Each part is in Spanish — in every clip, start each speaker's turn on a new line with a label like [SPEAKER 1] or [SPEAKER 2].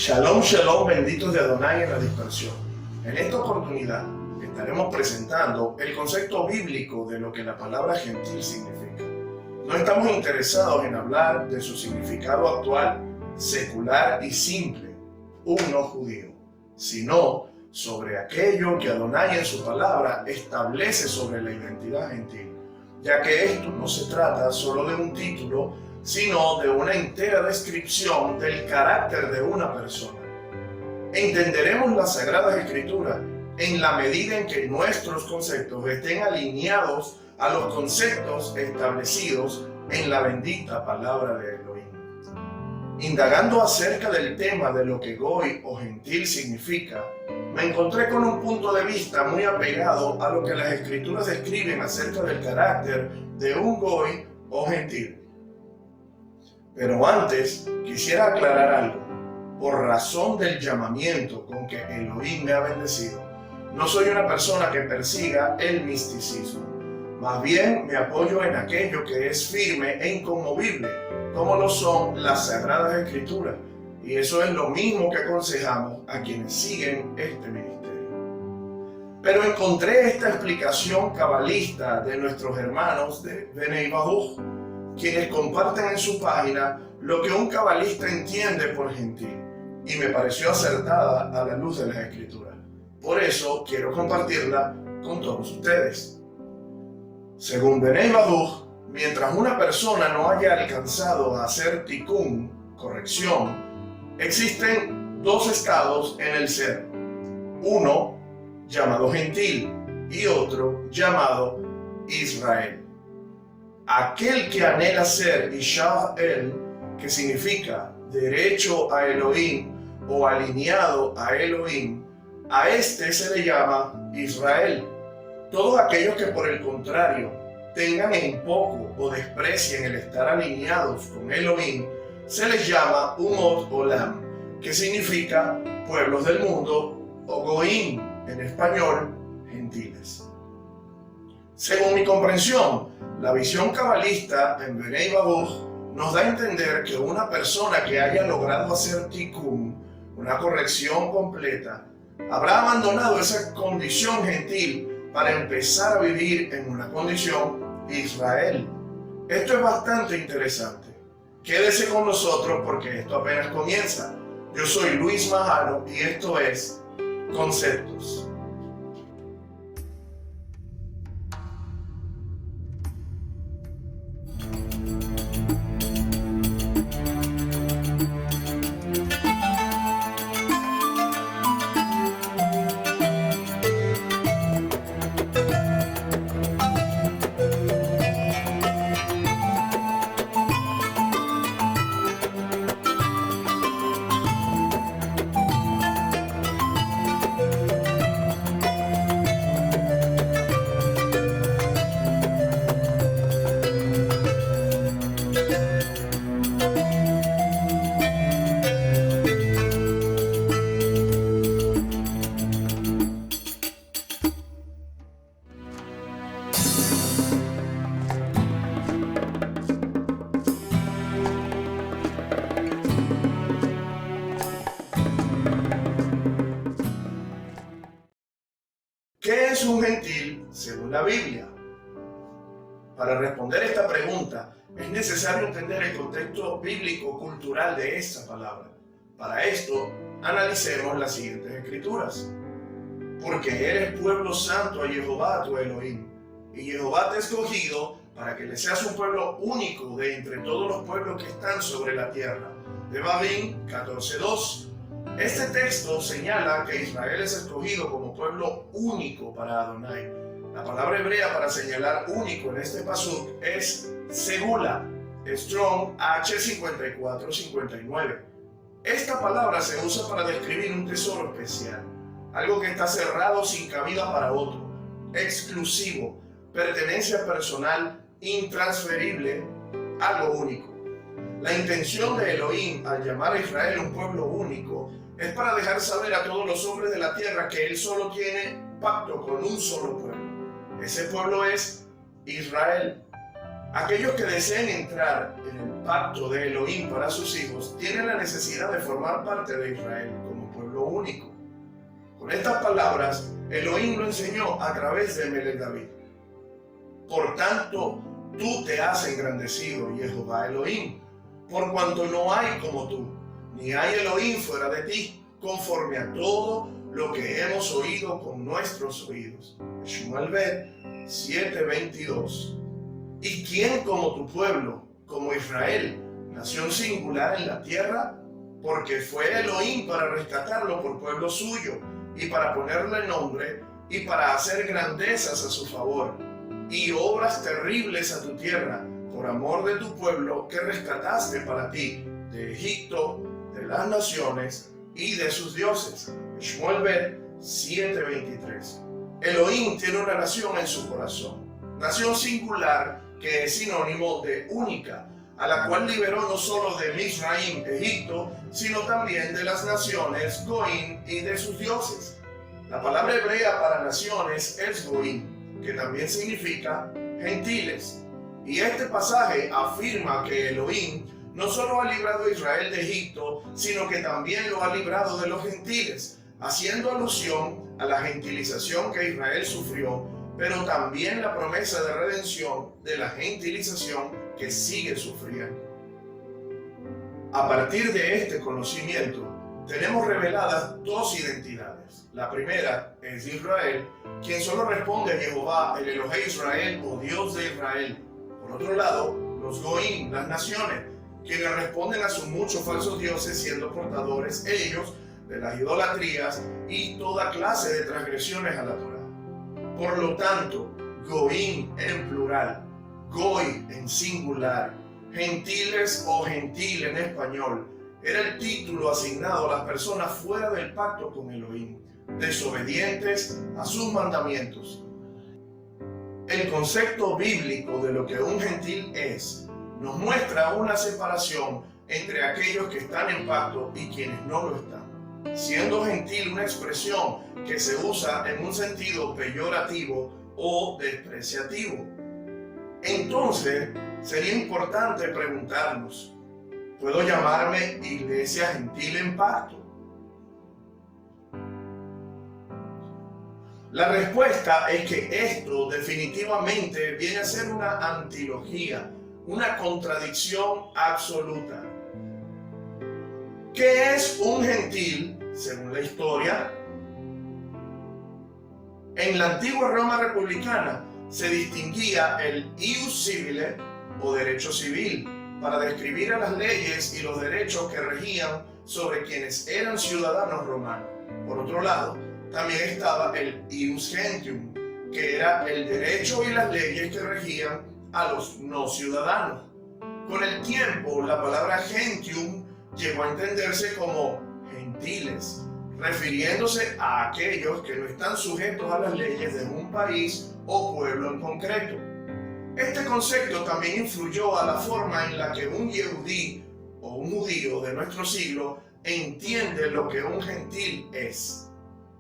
[SPEAKER 1] Shalom, shalom, benditos de Adonai en la dispersión. En esta oportunidad estaremos presentando el concepto bíblico de lo que la palabra gentil significa. No estamos interesados en hablar de su significado actual, secular y simple, un no judío, sino sobre aquello que Adonai en su palabra establece sobre la identidad gentil, ya que esto no se trata solo de un título, sino de una entera descripción del carácter de una persona. Entenderemos las Sagradas Escrituras en la medida en que nuestros conceptos estén alineados a los conceptos establecidos en la bendita palabra de Elohim. Indagando acerca del tema de lo que goy o gentil significa, me encontré con un punto de vista muy apegado a lo que las Escrituras describen acerca del carácter de un goy o gentil. Pero antes quisiera aclarar algo. Por razón del llamamiento con que Elohim me ha bendecido, no soy una persona que persiga el misticismo. Más bien me apoyo en aquello que es firme e inconmovible, como lo son las Sagradas Escrituras. Y eso es lo mismo que aconsejamos a quienes siguen este ministerio. Pero encontré esta explicación cabalista de nuestros hermanos de Bnei Baruch, quienes comparten en su página lo que un cabalista entiende por gentil, y me pareció acertada a la luz de las Escrituras. Por eso quiero compartirla con todos ustedes. Según Bnei Baruch, mientras una persona no haya alcanzado a hacer tikkun, corrección, existen dos estados en el ser. Uno llamado gentil y otro llamado Israel. Aquel que anhela ser Yishar El, que significa derecho a Elohim o alineado a Elohim, a este se le llama Israel. Todos aquellos que por el contrario tengan en poco o desprecien el estar alineados con Elohim, se les llama Umot Olam, que significa pueblos del mundo, o Goim, en español, gentiles. Según mi comprensión, la visión cabalista en Bnei Baruch nos da a entender que una persona que haya logrado hacer tikkun, una corrección completa, habrá abandonado esa condición gentil para empezar a vivir en una condición Israel. Esto es bastante interesante. Quédese con nosotros porque esto apenas comienza. Yo soy Luis Majano y esto es Conceptos. ¿Qué es un gentil según la Biblia? Para responder esta pregunta es necesario entender el contexto bíblico-cultural de esta palabra. Para esto, analicemos las siguientes escrituras. Porque eres pueblo santo a Jehová tu Elohim, y Jehová te ha escogido para que le seas un pueblo único de entre todos los pueblos que están sobre la tierra. Devarim 14:2. Este texto señala que Israel es escogido como pueblo único para Adonai. La palabra hebrea para señalar único en este pasuk es segula, Strong H5459. Esta palabra se usa para describir un tesoro especial, algo que está cerrado sin cabida para otro, exclusivo, pertenencia personal, intransferible, algo único. La intención de Elohim al llamar a Israel un pueblo único es para dejar saber a todos los hombres de la tierra que Él solo tiene pacto con un solo pueblo. Ese pueblo es Israel. Aquellos que deseen entrar en el pacto de Elohim para sus hijos tienen la necesidad de formar parte de Israel como pueblo único. Con estas palabras, Elohim lo enseñó a través de Melech David. Por tanto, tú te has engrandecido, Jehová Elohim, por cuanto no hay como tú, ni hay Elohim fuera de ti, conforme a todo lo que hemos oído con nuestros oídos. Shmuel Bet 7:22. ¿Y quién como tu pueblo, como Israel, nación singular en la tierra? Porque fue Elohim para rescatarlo por pueblo suyo, y para ponerle nombre, y para hacer grandezas a su favor, y obras terribles a tu tierra, por amor de tu pueblo que rescataste para ti, de Egipto, de las naciones y de sus dioses. Shmuel Bet 7:23. Elohim tiene una nación en su corazón, nación singular que es sinónimo de única, a la cual liberó no solo de Mizraim, Egipto, sino también de las naciones Goim y de sus dioses. La palabra hebrea para naciones es Goim, que también significa gentiles. Y este pasaje afirma que Elohim no solo ha librado a Israel de Egipto, sino que también lo ha librado de los gentiles, haciendo alusión a la gentilización que Israel sufrió, pero también la promesa de redención de la gentilización que sigue sufriendo. A partir de este conocimiento, tenemos reveladas dos identidades. La primera es Israel, quien solo responde a Jehová, el Elohei Israel o Dios de Israel. Por otro lado, los Goim, las naciones, quienes responden a sus muchos falsos dioses, siendo portadores ellos de las idolatrías y toda clase de transgresiones a la Torá. Por lo tanto, Goim en plural, Goy en singular, gentiles o gentil en español, era el título asignado a las personas fuera del pacto con Elohim, desobedientes a sus mandamientos. El concepto bíblico de lo que un gentil es nos muestra una separación entre aquellos que están en pacto y quienes no lo están, siendo gentil una expresión que se usa en un sentido peyorativo o despreciativo. Entonces, sería importante preguntarnos, ¿puedo llamarme iglesia gentil en pacto? La respuesta es que esto definitivamente viene a ser una antilogía, una contradicción absoluta. ¿Qué es un gentil, según la historia? En la antigua Roma republicana se distinguía el ius civile o derecho civil para describir a las leyes y los derechos que regían sobre quienes eran ciudadanos romanos. Por otro lado, también estaba el ius gentium, que era el derecho y las leyes que regían a los no ciudadanos. Con el tiempo, la palabra gentium llegó a entenderse como gentiles, refiriéndose a aquellos que no están sujetos a las leyes de un país o pueblo en concreto. Este concepto también influyó a la forma en la que un yehudí o un judío de nuestro siglo entiende lo que un gentil es.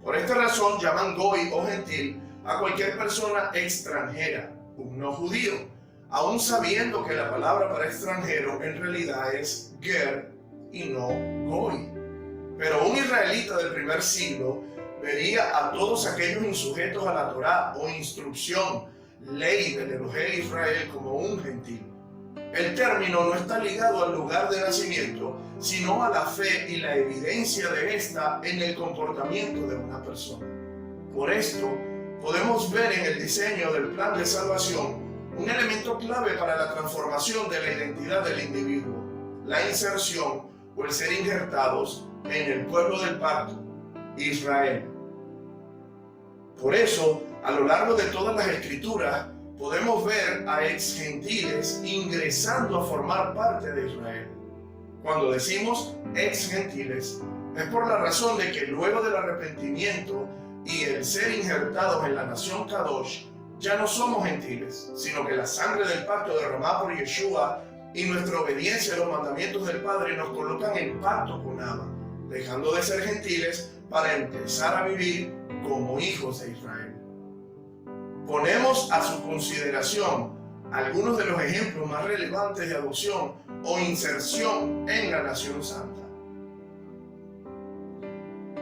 [SPEAKER 1] Por esta razón llaman goy o gentil a cualquier persona extranjera, un no judío, aun sabiendo que la palabra para extranjero en realidad es ger y no goy. Pero un israelita del primer siglo vería a todos aquellos insujetos a la Torá o instrucción, ley del Elohei Israel como un gentil. El término no está ligado al lugar de nacimiento, sino a la fe y la evidencia de esta en el comportamiento de una persona. Por esto, podemos ver en el diseño del plan de salvación un elemento clave para la transformación de la identidad del individuo, la inserción o el ser injertados en el pueblo del pacto, Israel. Por eso, a lo largo de todas las escrituras, podemos ver a ex gentiles ingresando a formar parte de Israel. Cuando decimos ex gentiles, es por la razón de que luego del arrepentimiento y el ser injertados en la nación Kadosh, ya no somos gentiles, sino que la sangre del pacto derramada por Yeshua y nuestra obediencia a los mandamientos del Padre nos colocan en pacto con Abba, dejando de ser gentiles para empezar a vivir como hijos de Israel. Ponemos a su consideración algunos de los ejemplos más relevantes de adopción o inserción en la nación santa.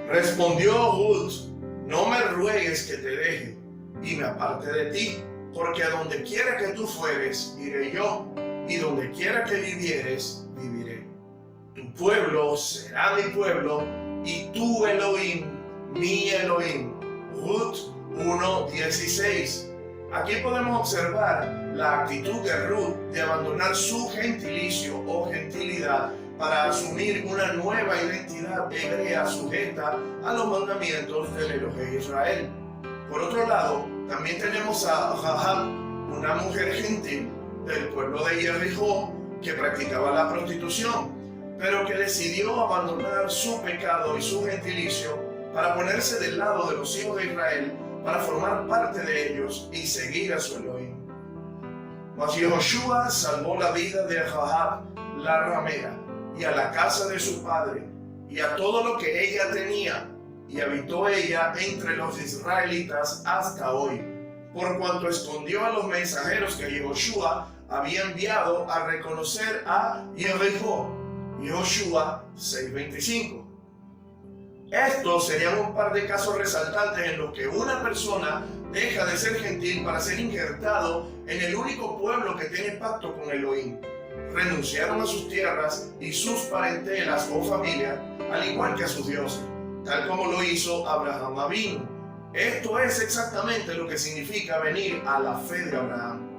[SPEAKER 1] Respondió Ruth: no me ruegues que te deje y me aparte de ti, porque a donde quiera que tú fueres, iré yo, y donde quiera que vivieres, viviré. Tu pueblo será mi pueblo, y tu Elohim, mi Elohim. Ruth 1:16. Aquí podemos observar la actitud de Ruth de abandonar su gentilicio o gentilidad para asumir una nueva identidad hebrea sujeta a los mandamientos del Elohim Israel. Por otro lado, también tenemos a Rahab, una mujer gentil del pueblo de Jericó que practicaba la prostitución, pero que decidió abandonar su pecado y su gentilicio para ponerse del lado de los hijos de Israel, para formar parte de ellos y seguir a su Elohim. Mas Yehoshua salvó la vida de Rahab, la ramera, y a la casa de su padre, y a todo lo que ella tenía, y habitó ella entre los israelitas hasta hoy, por cuanto escondió a los mensajeros que Yehoshua había enviado a reconocer a Jericó. Yehoshua 6:25. Estos serían un par de casos resaltantes en los que una persona deja de ser gentil para ser injertado en el único pueblo que tiene pacto con Elohim. Renunciaron a sus tierras y sus parentelas o familia, al igual que a sus dioses, tal como lo hizo Abraham Avinu. Esto es exactamente lo que significa venir a la fe de Abraham.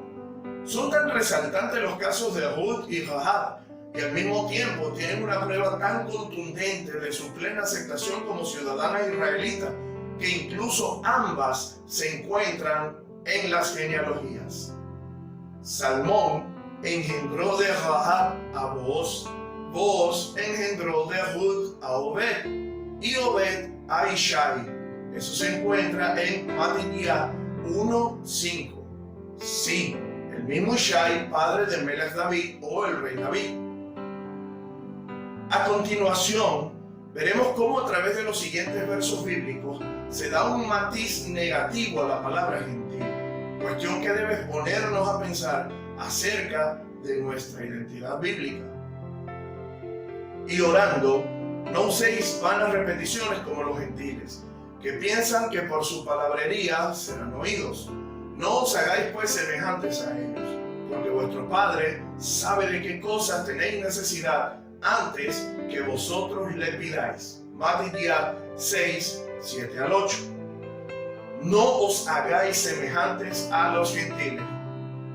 [SPEAKER 1] Son tan resaltantes los casos de Ruth y Rahab, y al mismo tiempo tienen una prueba tan contundente de su plena aceptación como ciudadanas israelitas, que incluso ambas se encuentran en las genealogías. Salmón engendró de Rahab a Booz, Booz engendró de Ruth a Obed, y Obed a Ishai. Eso se encuentra en Matithiah 1:5. Sí, el mismo Ishai, padre de Melech David o el rey David. A continuación, veremos cómo a través de los siguientes versos bíblicos se da un matiz negativo a la palabra gentil, cuestión que debe ponernos a pensar acerca de nuestra identidad bíblica. Y orando, no uséis vanas repeticiones como los gentiles, que piensan que por su palabrería serán oídos. No os hagáis pues semejantes a ellos, porque vuestro Padre sabe de qué cosas tenéis necesidad antes que vosotros le pidáis. Matithiah 6:7-8. No os hagáis semejantes a los gentiles,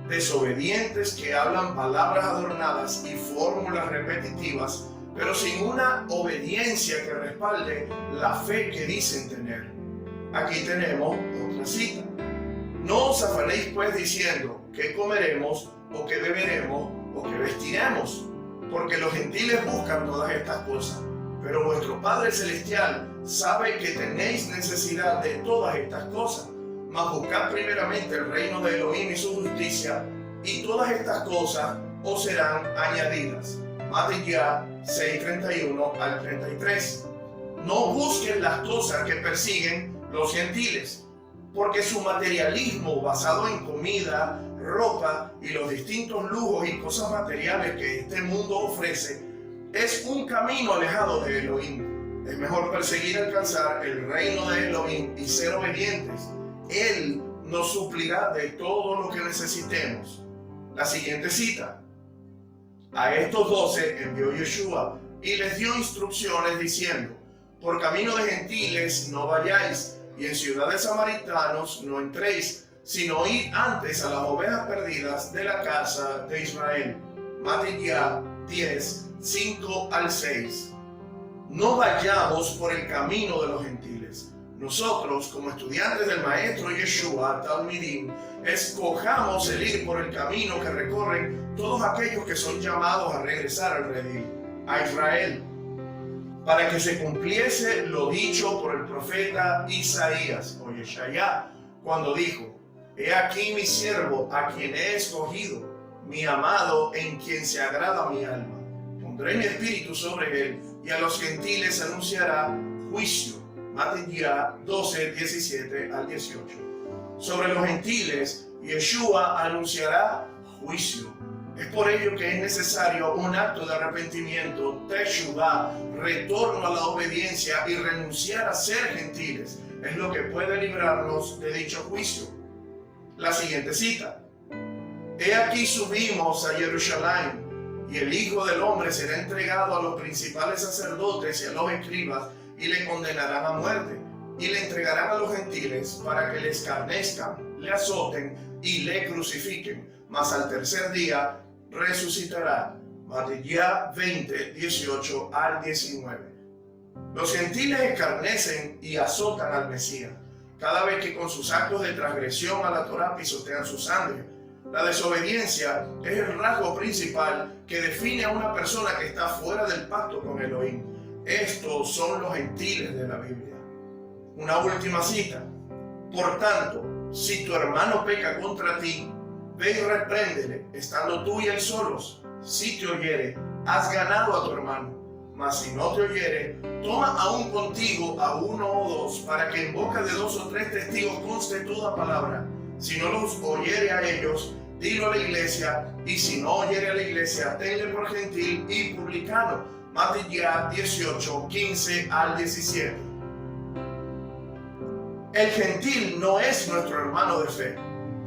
[SPEAKER 1] desobedientes que hablan palabras adornadas y fórmulas repetitivas, pero sin una obediencia que respalde la fe que dicen tener. Aquí tenemos otra cita. No os afanéis pues diciendo qué comeremos, o qué beberemos, o qué vestiremos, porque los gentiles buscan todas estas cosas, pero vuestro Padre Celestial sabe que tenéis necesidad de todas estas cosas. Mas buscad primeramente el reino de Elohim y su justicia, y todas estas cosas os serán añadidas. Matithiah 6:31-33. No busquen las cosas que persiguen los gentiles, porque su materialismo basado en comida, ropa y los distintos lujos y cosas materiales que este mundo ofrece es un camino alejado de Elohim. Es mejor perseguir y alcanzar el reino de Elohim y ser obedientes. Él nos suplirá de todo lo que necesitemos. La siguiente cita. A estos 12 envió Yeshua y les dio instrucciones diciendo: por camino de gentiles no vayáis, y en ciudades samaritanos no entréis, sino id antes a las ovejas perdidas de la casa de Israel. Matithiah 10:5-6. No vayamos por el camino de los gentiles. Nosotros, como estudiantes del maestro Yeshua, Talmidim, escojamos el ir por el camino que recorren todos aquellos que son llamados a regresar al redil, a Israel, para que se cumpliese lo dicho por el profeta Isaías o Yeshaya, cuando dijo: he aquí mi siervo, a quien he escogido, mi amado, en quien se agrada mi alma. Pondré mi espíritu sobre él, y a los gentiles anunciará juicio. Matithiah 12:17-18. Sobre los gentiles, Yeshua anunciará juicio. Es por ello que es necesario un acto de arrepentimiento, teshuvá, retorno a la obediencia y renunciar a ser gentiles. Es lo que puede librarnos de dicho juicio. La siguiente cita. He aquí subimos a Jerusalén, y el Hijo del Hombre será entregado a los principales sacerdotes y a los escribas, y le condenarán a muerte, y le entregarán a los gentiles para que le escarnezcan, le azoten y le crucifiquen, mas al tercer día resucitará. Mateo 20, 18 al 19. Los gentiles escarnecen y azotan al Mesías, cada vez que con sus actos de transgresión a la Torá pisotean su sangre. La desobediencia es el rasgo principal que define a una persona que está fuera del pacto con Elohim. Estos son los gentiles de la Biblia. Una última cita. Por tanto, si tu hermano peca contra ti, ve y repréndele, estando tú y él solos. Si te oyere, has ganado a tu hermano. Mas si no te oyere, toma aún contigo a uno o dos, para que en boca de 2 o 3 testigos conste toda palabra. Si no los oyere a ellos, dilo a la iglesia, y si no oyere a la iglesia, tenle por gentil y publicano. Mateo 18, 15 al 17. El gentil no es nuestro hermano de fe.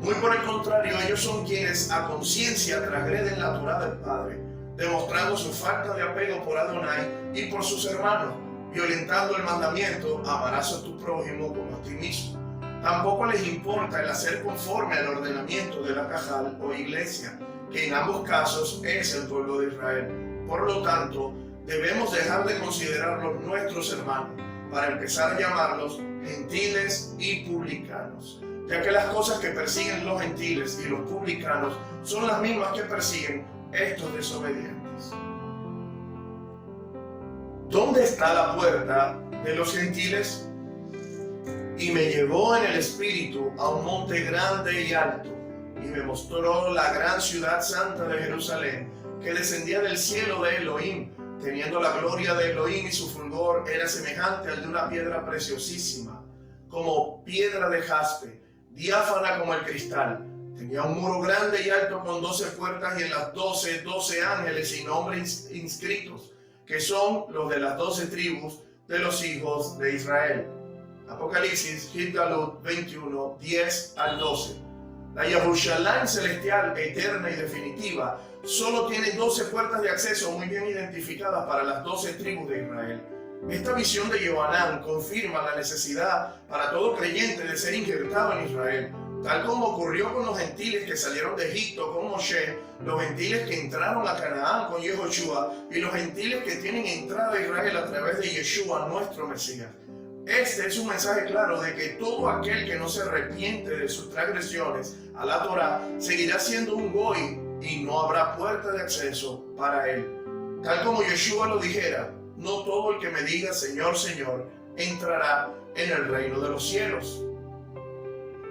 [SPEAKER 1] Muy por el contrario, ellos son quienes a conciencia transgreden la Torá del Padre, demostrando su falta de apego por Adonai y por sus hermanos, violentando el mandamiento, amarás a tu prójimo como a ti mismo. Tampoco les importa el hacer conforme al ordenamiento de la Cajal o iglesia, que en ambos casos es el pueblo de Israel. Por lo tanto, debemos dejar de considerarlos nuestros hermanos, para empezar a llamarlos gentiles y publicanos, ya que las cosas que persiguen los gentiles y los publicanos son las mismas que persiguen estos desobedientes. ¿Dónde está la puerta de los gentiles? Y me llevó en el espíritu a un monte grande y alto, y me mostró la gran ciudad santa de Jerusalén, que descendía del cielo de Elohim, teniendo la gloria de Elohim, y su fulgor era semejante al de una piedra preciosísima, como piedra de jaspe, diáfana como el cristal. Tenía un muro grande y alto con 12 puertas, y en las 12 ángeles y nombres inscritos, que son los de las 12 tribus de los hijos de Israel. Apocalipsis, Gilgalut 21, 10 al 12. La Jerusalén celestial, eterna y definitiva, solo tiene 12 puertas de acceso muy bien identificadas para las 12 tribus de Israel. Esta visión de Yohanan confirma la necesidad para todo creyente de ser injertado en Israel, tal como ocurrió con los gentiles que salieron de Egipto con Moshe, los gentiles que entraron a Canaán con Yehoshua y los gentiles que tienen entrada a Israel a través de Yeshua, nuestro Mesías. Este es un mensaje claro de que todo aquel que no se arrepiente de sus transgresiones a la Torá seguirá siendo un goy y no habrá puerta de acceso para él. Tal como Yeshua lo dijera, no todo el que me diga Señor, Señor, entrará en el reino de los cielos.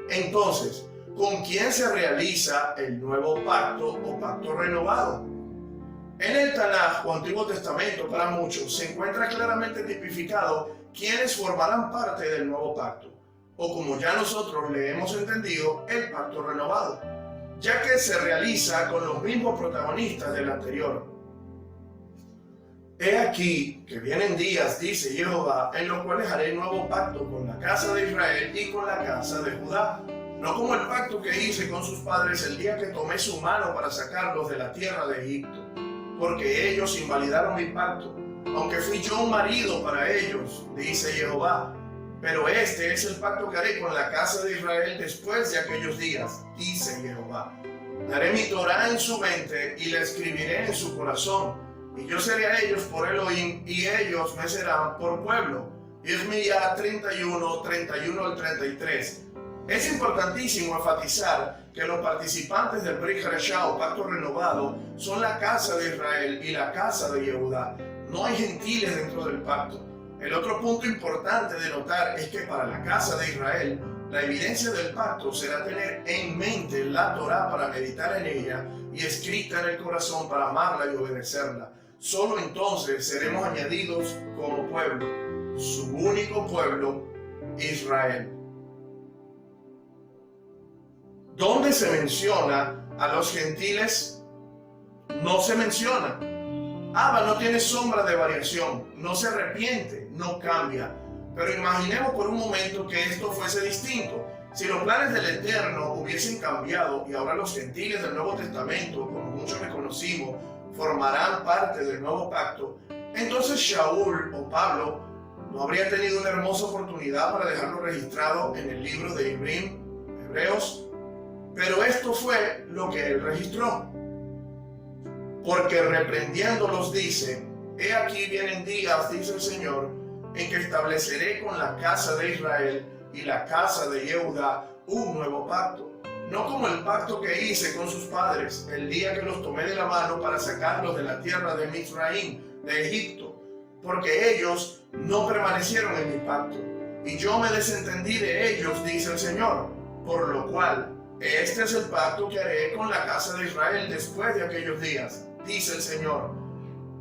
[SPEAKER 1] Entonces, ¿con quién se realiza el nuevo pacto o pacto renovado? En el Tanaj o Antiguo Testamento, para muchos, se encuentra claramente tipificado quiénes formarán parte del nuevo pacto, o como ya nosotros le hemos entendido, el pacto renovado, ya que se realiza con los mismos protagonistas del anterior. He aquí que vienen días, dice Jehová, en los cuales haré nuevo pacto con la casa de Israel y con la casa de Judá, no como el pacto que hice con sus padres el día que tomé su mano para sacarlos de la tierra de Egipto, porque ellos invalidaron mi pacto, aunque fui yo un marido para ellos, dice Jehová. Pero este es el pacto que haré con la casa de Israel después de aquellos días, dice Jehová. Daré mi Torá en su mente y la escribiré en su corazón, y yo seré a ellos por Elohim, y ellos me serán por pueblo. Jeremías 31, 31 al 33. Es importantísimo enfatizar que los participantes del Brit Hadashah o pacto renovado son la casa de Israel y la casa de Yehudá. No hay gentiles dentro del pacto. El otro punto importante de notar es que para la casa de Israel, la evidencia del pacto será tener en mente la Torá para meditar en ella y escrita en el corazón para amarla y obedecerla. Solo entonces seremos añadidos como pueblo, su único pueblo, Israel. ¿Dónde se menciona A los gentiles no se menciona. Abba no tiene sombra de variación, no se arrepiente, no cambia. Pero imaginemos por un momento que esto fuese distinto. Si los planes del Eterno hubiesen cambiado y ahora los gentiles del Nuevo Testamento, como muchos reconocimos, formarán parte del nuevo pacto, entonces Shaul o Pablo no habría tenido una hermosa oportunidad para dejarlo registrado en el libro de Hebreos. Pero esto fue lo que él registró. Porque reprendiéndolos dice: he aquí vienen días, dice el Señor, en que estableceré con la casa de Israel y la casa de Yehuda un nuevo pacto, no como el pacto que hice con sus padres el día que los tomé de la mano para sacarlos de la tierra de Mizraim, de Egipto, porque ellos no permanecieron en mi pacto, y yo me desentendí de ellos, dice el Señor, por lo cual este es el pacto que haré con la casa de Israel después de aquellos días, dice el Señor.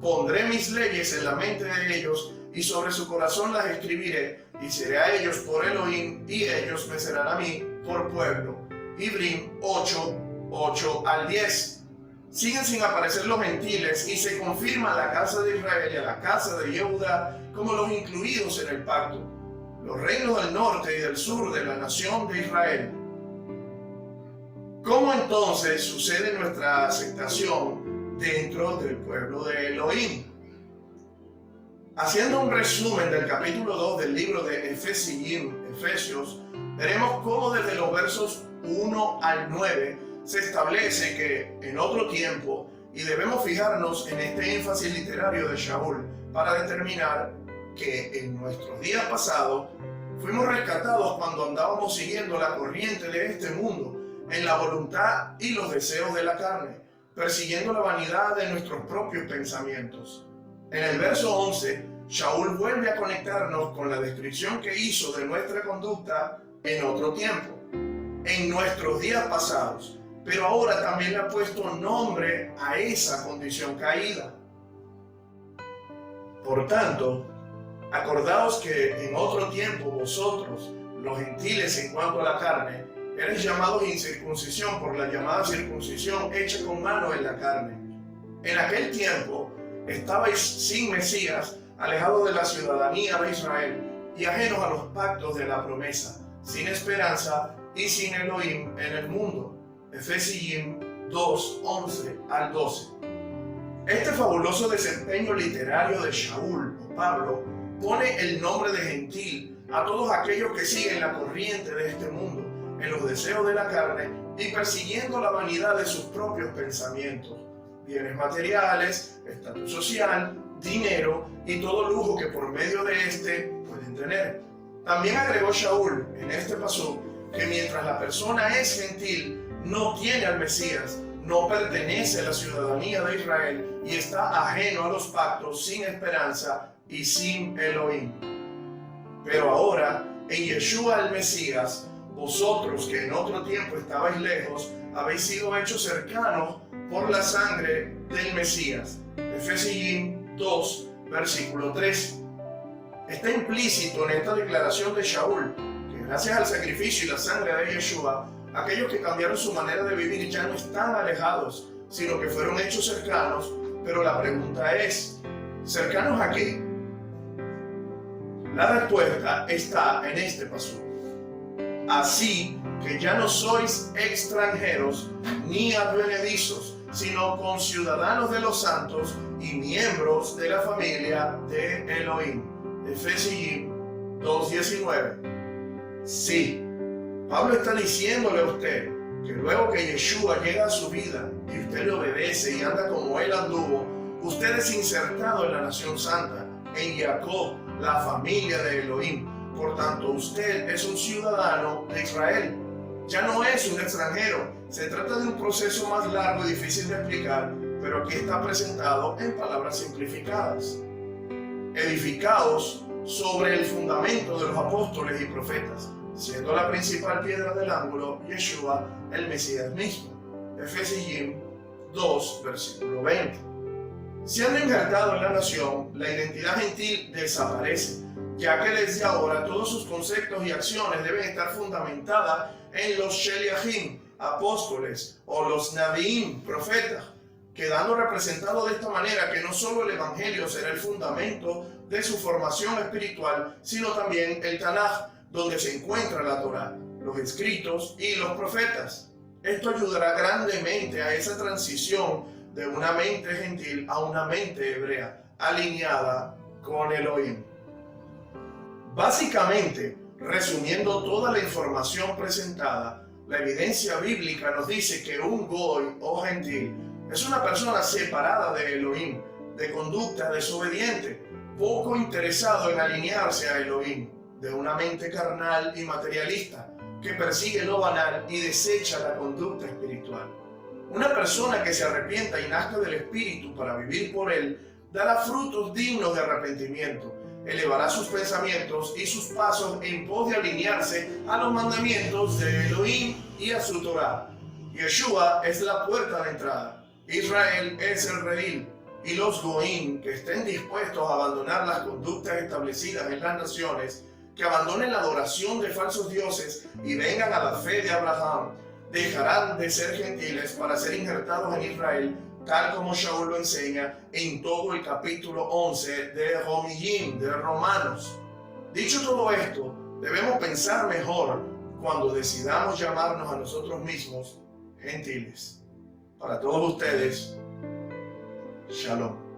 [SPEAKER 1] Pondré mis leyes en la mente de ellos y sobre su corazón las escribiré, y seré a ellos por Elohim, y ellos me serán a mí por pueblo. Ibrim 8, 10. Siguen sin aparecer los gentiles y se confirma a la casa de Israel y a la casa de Yehuda como los incluidos en el pacto, los reinos del norte y del sur de la nación de Israel. ¿Cómo entonces sucede nuestra aceptación dentro del pueblo de Elohim? Haciendo un resumen del capítulo 2 del libro de Efesios, veremos cómo desde los versos 1 al 9 se establece que en otro tiempo, y debemos fijarnos en este énfasis literario de Shaul para determinar que en nuestros días pasados fuimos rescatados cuando andábamos siguiendo la corriente de este mundo, en la voluntad y los deseos de la carne, persiguiendo la vanidad de nuestros propios pensamientos. En el verso 11, Shaul vuelve a conectarnos con la descripción que hizo de nuestra conducta en otro tiempo, en nuestros días pasados, pero ahora también le ha puesto nombre a esa condición caída. Por tanto, acordaos que en otro tiempo vosotros, los gentiles en cuanto a la carne, eres llamados incircuncisión por la llamada circuncisión hecha con mano en la carne. En aquel tiempo estabais sin Mesías, alejados de la ciudadanía de Israel y ajenos a los pactos de la promesa, sin esperanza y sin Elohim en el mundo. Efesios 2, 11 al 12. Este fabuloso desempeño literario de Shaul o Pablo pone el nombre de gentil a todos aquellos que siguen la corriente de este mundo, en los deseos de la carne y persiguiendo la vanidad de sus propios pensamientos, bienes materiales, estatus social, dinero y todo lujo que por medio de este pueden tener. También agregó Shaul en este paso que mientras la persona es gentil, no tiene al Mesías, no pertenece a la ciudadanía de Israel y está ajeno a los pactos, sin esperanza y sin Elohim. Pero ahora, en Yeshua el Mesías, vosotros que en otro tiempo estabais lejos, habéis sido hechos cercanos por la sangre del Mesías. Efesios 2, versículo 3. Está implícito en esta declaración de Shaul que gracias al sacrificio y la sangre de Yeshua, aquellos que cambiaron su manera de vivir ya no están alejados, sino que fueron hechos cercanos. Pero la pregunta es, ¿cercanos a qué? La respuesta está en este paso. Así que ya no sois extranjeros ni advenedizos, sino conciudadanos de los santos y miembros de la familia de Elohim. Efesios 2:19. Sí, Pablo está diciéndole a usted que luego que Yeshua llega a su vida y usted le obedece y anda como él anduvo, usted es insertado en la nación santa, en Jacob, la familia de Elohim. Por tanto, usted es un ciudadano de Israel. Ya no es un extranjero. Se trata de un proceso más largo y difícil de explicar, pero aquí está presentado en palabras simplificadas. Edificados sobre el fundamento de los apóstoles y profetas, siendo la principal piedra del ángulo Yeshua, el Mesías mismo. Efesios 2, versículo 20. Siendo injertado en la nación, la identidad gentil desaparece, ya que desde ahora todos sus conceptos y acciones deben estar fundamentadas en los Sheliachim, apóstoles o los Nabiim, profetas, quedando representado de esta manera que no solo el Evangelio será el fundamento de su formación espiritual, sino también el Tanaj, donde se encuentra la Torá, los escritos y los profetas. Esto ayudará grandemente a esa transición de una mente gentil a una mente hebrea, alineada con Elohim. Básicamente, resumiendo toda la información presentada, la evidencia bíblica nos dice que un goy o gentil es una persona separada de Elohim, de conducta desobediente, poco interesado en alinearse a Elohim, de una mente carnal y materialista, que persigue lo banal y desecha la conducta espiritual. Una persona que se arrepienta y nazca del Espíritu para vivir por él, dará frutos dignos de arrepentimiento, elevará sus pensamientos y sus pasos en pos de alinearse a los mandamientos de Elohim y a su Torá. Yeshua es la puerta de entrada, Israel es el redil, y los goín que estén dispuestos a abandonar las conductas establecidas en las naciones, que abandonen la adoración de falsos dioses y vengan a la fe de Abraham, dejarán de ser gentiles para ser injertados en Israel, tal como Shaul lo enseña en todo el capítulo 11 de Romillín, de Romanos. Dicho todo esto, debemos pensar mejor cuando decidamos llamarnos a nosotros mismos gentiles. Para todos ustedes, Shalom.